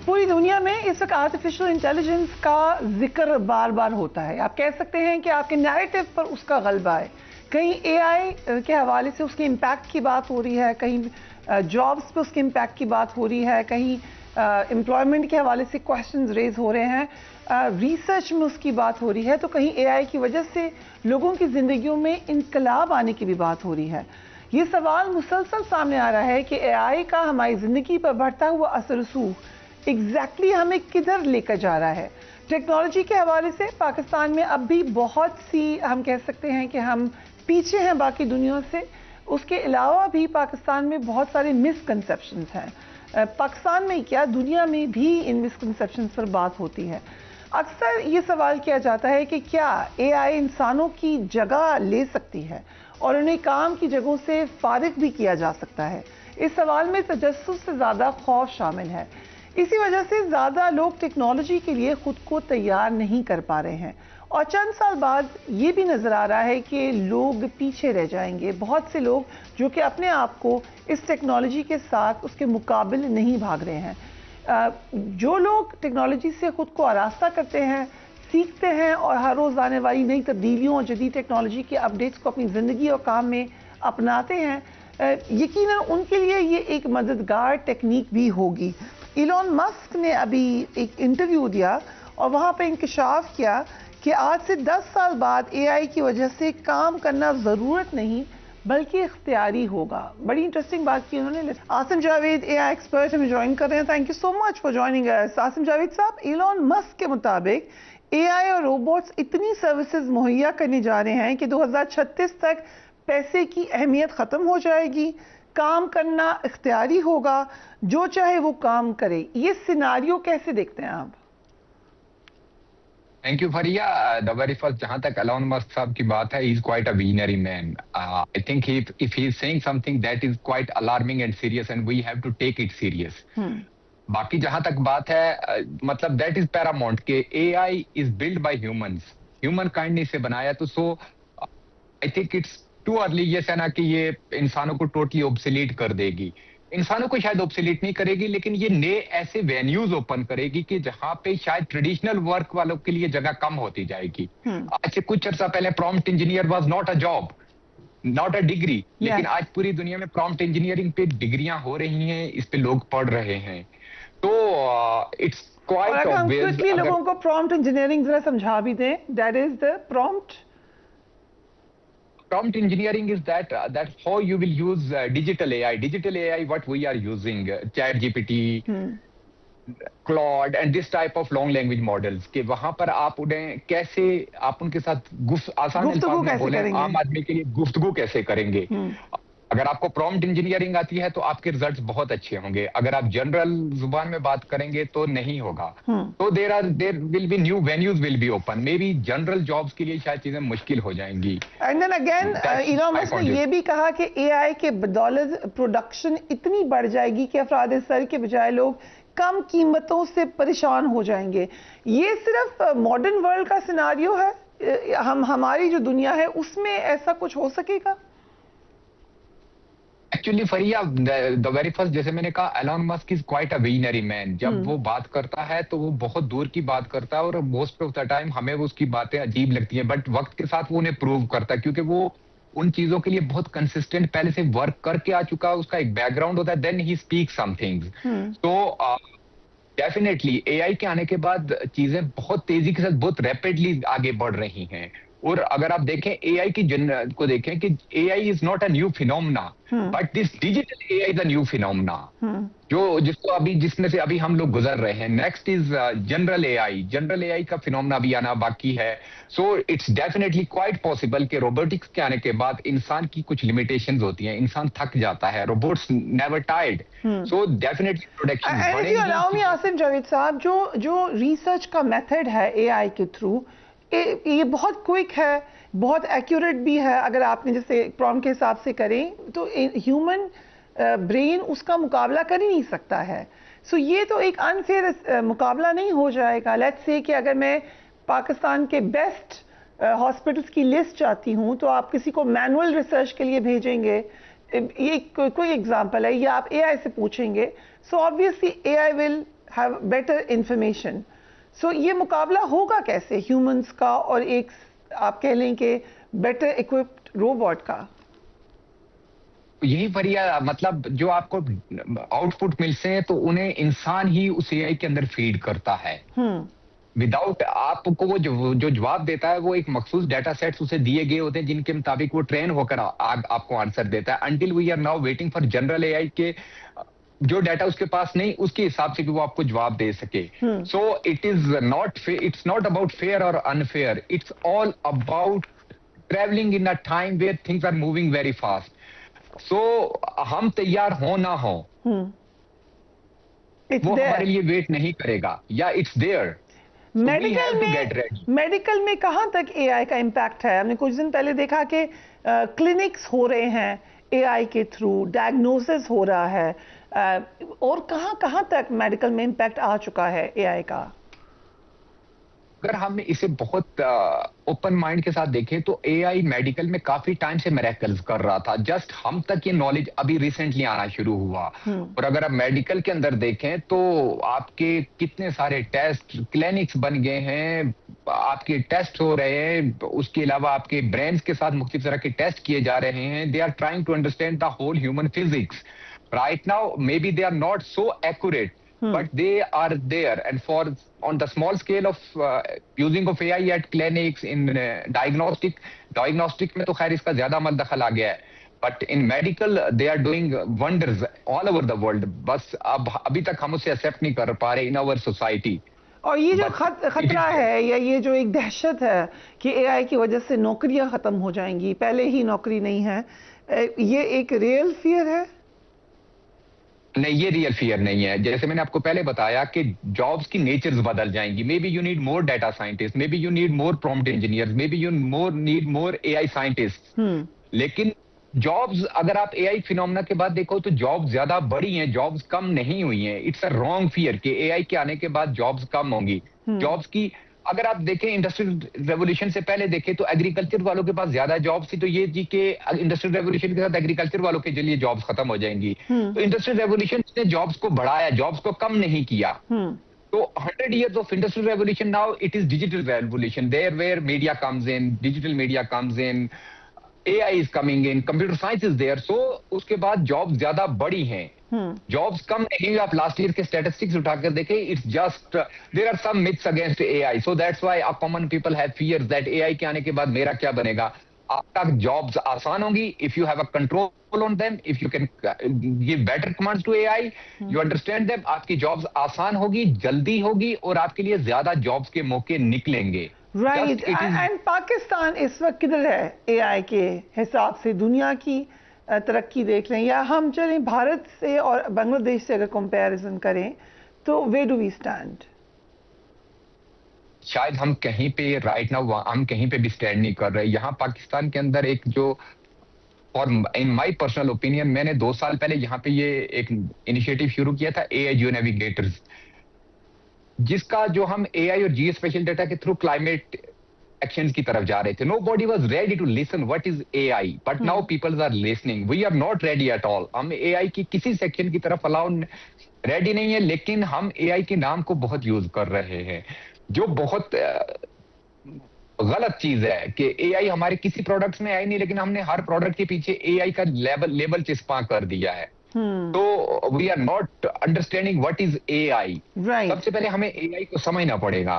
पूरी दुनिया में इस वक्त आर्टिफिशियल इंटेलिजेंस का जिक्र बार बार होता है। आप कह सकते हैं कि आपके नैरेटिव पर उसका गलबा है। कहीं एआई के हवाले से उसके इम्पैक्ट की बात हो रही है, कहीं जॉब्स पे उसके इम्पैक्ट की बात हो रही है, कहीं एम्प्लॉयमेंट के हवाले से क्वेश्चंस रेज हो रहे हैं, रिसर्च में उसकी बात हो रही है, तो कहीं एआई की वजह से लोगों की ज़िंदगियों में इनकलाब आने की भी बात हो रही है। ये सवाल मुसलसल सामने आ रहा है कि एआई का हमारी ज़िंदगी पर बढ़ता हुआ असर रसूख एग्जैक्टली हमें किधर लेकर जा रहा है। टेक्नोलॉजी के हवाले से पाकिस्तान में अब भी बहुत सी, हम कह सकते हैं कि हम पीछे हैं बाकी दुनिया से। उसके अलावा भी पाकिस्तान में बहुत सारे मिसकंसेप्शंस हैं। पाकिस्तान में क्या, दुनिया में भी इन मिसकंसेप्शंस पर बात होती है। अक्सर ये सवाल किया जाता है कि क्या एआई इंसानों की जगह ले सकती है और उन्हें काम की जगहों से फारिग भी किया जा सकता है। इस सवाल में तजस्सुस से ज़्यादा खौफ शामिल है। इसी वजह से ज़्यादा लोग टेक्नोलॉजी के लिए खुद को तैयार नहीं कर पा रहे हैं और चंद साल बाद ये भी नज़र आ रहा है कि लोग पीछे रह जाएंगे। बहुत से लोग जो कि अपने आप को इस टेक्नोलॉजी के साथ उसके मुकाबले नहीं भाग रहे हैं। जो लोग टेक्नोलॉजी से खुद को आरास्ता करते हैं, सीखते हैं और हर रोज़ आने वाली नई तब्दीलियों और जदीद टेक्नोलॉजी के अपडेट्स को अपनी ज़िंदगी और काम में अपनाते हैं, यकीनन उनके लिए ये एक मददगार टेक्निक भी होगी। इलॉन मस्क ने अभी एक इंटरव्यू दिया और वहाँ पे इंकशाफ किया कि आज से 10 साल बाद एआई की वजह से काम करना ज़रूरत नहीं बल्कि इख्तियारी होगा। बड़ी इंटरेस्टिंग बात की उन्होंने। आसिम जावेद एआई एक्सपर्ट हमें ज्वाइन कर रहे हैं। Thank you so much for joining us. Asim Javed साहब, इलॉन मस्क के मुताबिक एआई और रोबोट्स इतनी सर्विसेज मुहैया करने जा रहे हैं कि 2036 तक पैसे की अहमियत ख़त्म हो जाएगी, काम करना इख्तियारी होगा, जो चाहे वो काम करे। ये सिनारियो कैसे देखते हैं आप? Thank you Faria. The very first, जहां तक एलोन मस्क साहब की बात है, he is quite a visionary man. I think if he is saying something that is quite alarming and serious and we have to take it serious. बाकी जहां तक बात है, मतलब दैट इज पैरामाउंट के AI is build by humans, humankind ने इसे बनाया। तो so I think it's too early ये कहना कि ये इंसानों को टोटली ऑब्सोलीट कर देगी। इंसानों को शायद ऑब्सोलीट नहीं करेगी, लेकिन ये नए ऐसे वेन्यूज ओपन करेगी कि जहां पे शायद ट्रेडिशनल वर्क वालों के लिए जगह कम होती जाएगी। आज से कुछ अर्सा पहले prompt engineer was not a job, not a degree, लेकिन आज पूरी दुनिया में प्रॉम्प्ट इंजीनियरिंग पे डिग्रियां हो रही हैं, इस पे लोग पढ़ रहे हैं। तो इट्स क्वाइट ऑब्वियस। लोगों को प्रॉम्प्ट इंजीनियरिंग जरा समझा भी दें। That is the prompt engineering is that how you will use digital AI, what we are using, chat gpt, Claude and this type of long language models के वहां पर आप उन्हें कैसे, आप उनके साथ आसान अल्फाज में बोले, आम आदमी के लिए गुफ्तगू कैसे करेंगे। अगर आपको प्रॉम्प्ट इंजीनियरिंग आती है तो आपके रिजल्ट्स बहुत अच्छे होंगे। अगर आप जनरल जुबान में बात करेंगे तो नहीं होगा। तो there will be new venues will be open, maybe general jobs के लिए शायद चीजें मुश्किल हो जाएंगी। And then again Elon Musk ने ये भी कहा कि एआई के बदौलत प्रोडक्शन इतनी बढ़ जाएगी कि अफराद सर के बजाय लोग कम कीमतों से परेशान हो जाएंगे। ये सिर्फ मॉडर्न वर्ल्ड का सिनारियो है, हमारी जो दुनिया है उसमें ऐसा कुछ हो सकेगा? Actually Faria, the very first, जैसे मैंने कहा, Elon Musk is quite a visionary man. जब वो बात करता है तो वो बहुत दूर की बात करता है और मोस्ट ऑफ द टाइम हमें वो उसकी बातें अजीब लगती हैं, बट वक्त के साथ वो उन्हें प्रूव करता है क्योंकि वो उन चीजों के लिए बहुत कंसिस्टेंट पहले से वर्क करके आ चुका है। उसका एक बैकग्राउंड होता है, then he speak some things. तो डेफिनेटली एआई के आने के बाद चीजें बहुत तेजी के साथ, बहुत रैपिडली आगे बढ़ रही हैं। और अगर आप देखें एआई की को देखें कि AI is not a new phenomena, but this digital AI is a new phenomena, जिसमें से अभी हम लोग गुजर रहे हैं। नेक्स्ट इज जनरल एआई का फिनोमेना भी आना बाकी है। So it's definitely quite possible कि रोबोटिक्स के आने के बाद इंसान की कुछ लिमिटेशंस होती हैं, इंसान थक जाता है, robots never tired. So definitely production बढ़ेगी। आसिम जावेद साहब, जो रिसर्च का मेथड है एआई के थ्रू, ये बहुत क्विक है, बहुत एक्यूरेट भी है। अगर आपने जैसे प्रॉम्प्ट के हिसाब से करें तो ह्यूमन ब्रेन उसका मुकाबला कर ही नहीं सकता है। सो ये तो एक अनफेयर मुकाबला नहीं हो जाएगा। लेट्स से कि अगर मैं पाकिस्तान के बेस्ट हॉस्पिटल्स की लिस्ट चाहती हूँ तो आप किसी को मैनुअल रिसर्च के लिए भेजेंगे, ये कोई एग्जांपल है, या आप एआई से पूछेंगे, so obviously AI will have better information. So ये मुकाबला होगा कैसे ह्यूमंस का और एक आप कह लें कि बेटर इक्विप्ड रोबोट का? यही बढ़िया, मतलब जो आपको आउटपुट मिलते हैं तो उन्हें इंसान ही उस एआई के अंदर फीड करता है। विदाउट आपको वो जो जवाब देता है वो एक मखसूस डाटा सेट्स उसे दिए गए होते हैं जिनके मुताबिक वो ट्रेन होकर आपको आंसर देता है। Until we are now waiting for general AI के जो डाटा उसके पास नहीं उसके हिसाब से भी वो आपको जवाब दे सके। So it's not about fair और unfair, it's all about travelling in a time where things are moving very fast. So हम तैयार हो ना हो वो हमारे लिए वेट नहीं करेगा, या इट्स देयर। मेडिकल में कहां तक एआई का इम्पैक्ट है? हमने कुछ दिन पहले देखा कि क्लिनिक्स हो रहे हैं एआई के थ्रू, डायग्नोसिस हो रहा है, और कहां तक मेडिकल में इम्पैक्ट आ चुका है एआई का? अगर हम इसे बहुत ओपन माइंड के साथ देखें तो एआई मेडिकल में काफी टाइम से मिरेकल्स कर रहा था, जस्ट हम तक ये नॉलेज अभी रिसेंटली आना शुरू हुआ। और अगर आप मेडिकल के अंदर देखें तो आपके कितने सारे टेस्ट क्लिनिक्स बन गए हैं, आपके टेस्ट हो रहे हैं, उसके अलावा आपके ब्रेन के साथ मुख्तलिफ तरह के टेस्ट किए जा रहे हैं। They are trying to understand the whole human physics. Right now maybe they are not so accurate, but they are there, and for on the small scale of using of AI at clinics in diagnostic में तो खैर इसका ज्यादा अमल दखल आ गया है, but in medical they are doing wonders all over the world। बस अब अभी तक हम उसे एक्सेप्ट नहीं कर पा रहे in our society। और ये जो खतरा है या ये जो एक दहशत है कि एआई की वजह से नौकरियां खत्म हो जाएंगी, पहले ही नौकरी नहीं है, ये एक रियल फियर है? नहीं, ये रियल फियर नहीं है। जैसे मैंने आपको पहले बताया कि जॉब्स की नेचर्स बदल जाएंगी। May be you need more data scientist, may be you need more prompt engineers, may be you need more AI scientist. लेकिन जॉब्स अगर आप एआई फिनोमेना के बाद देखो तो जॉब्स ज्यादा बढ़ी हैं, जॉब्स कम नहीं हुई हैं। इट्स अ रॉन्ग फियर कि एआई के आने के बाद जॉब्स कम होंगी। जॉब्स की अगर आप देखें इंडस्ट्रियल रेवोल्यूशन से पहले देखें तो एग्रीकल्चर वालों के पास ज्यादा जॉब्स थी, तो ये जी के इंडस्ट्रियल रेवोल्यूशन के साथ एग्रीकल्चर वालों के लिए जॉब्स खत्म हो जाएंगी। तो इंडस्ट्रियल रेवोल्यूशन ने जॉब्स को बढ़ाया, जॉब्स को कम नहीं किया। तो 100 years of industrial revolution, now it is digital revolution, there where media comes in, digital media comes in, AI is coming in, computer science is there। so उसके बाद jobs ज्यादा बड़ी हैं, जॉब्स कम नहीं। आप लास्ट ईयर के statistics उठाकर देखें, it's just there are some myths against AI, so that's why common people have fears that AI के आने के बाद मेरा क्या बनेगा। आपका जॉब्स आसान होंगी if you have a control on them, if you can give better commands to AI, you understand them. आपकी जॉब्स आसान होगी, जल्दी होगी और आपके लिए ज्यादा जॉब्स के मौके निकलेंगे। राइट। एंड पाकिस्तान इस वक्त किधर है एआई के हिसाब से? दुनिया की तरक्की देख लें या हम चलें भारत से और बांग्लादेश से अगर कंपैरिजन करें तो वे डू वी स्टैंड? शायद हम कहीं पे राइट नाउ हम कहीं पे भी स्टैंड नहीं कर रहे। यहाँ पाकिस्तान के अंदर एक जो, और इन माय पर्सनल ओपिनियन, मैंने 2 साल पहले यहाँ पे ये एक इनिशिएटिव शुरू किया था एआई जियो नेविगेटर्स, जिसका जो हम एआई और जियो स्पेशल डाटा के थ्रू क्लाइमेट एक्शंस की तरफ जा रहे थे। Nobody was ready to listen what is AI, but now people are listening। We are not ready at all। हम एआई की किसी सेक्शन की तरफ अलाउ रेडी नहीं है, लेकिन हम एआई के नाम को बहुत यूज कर रहे हैं, जो बहुत गलत चीज है कि एआई हमारे किसी प्रोडक्ट्स में आई नहीं, लेकिन हमने हर प्रोडक्ट के पीछे एआई का लेबल चिपका कर दिया है। तो we are not understanding what is AI. सबसे पहले हमें एआई को समझना पड़ेगा।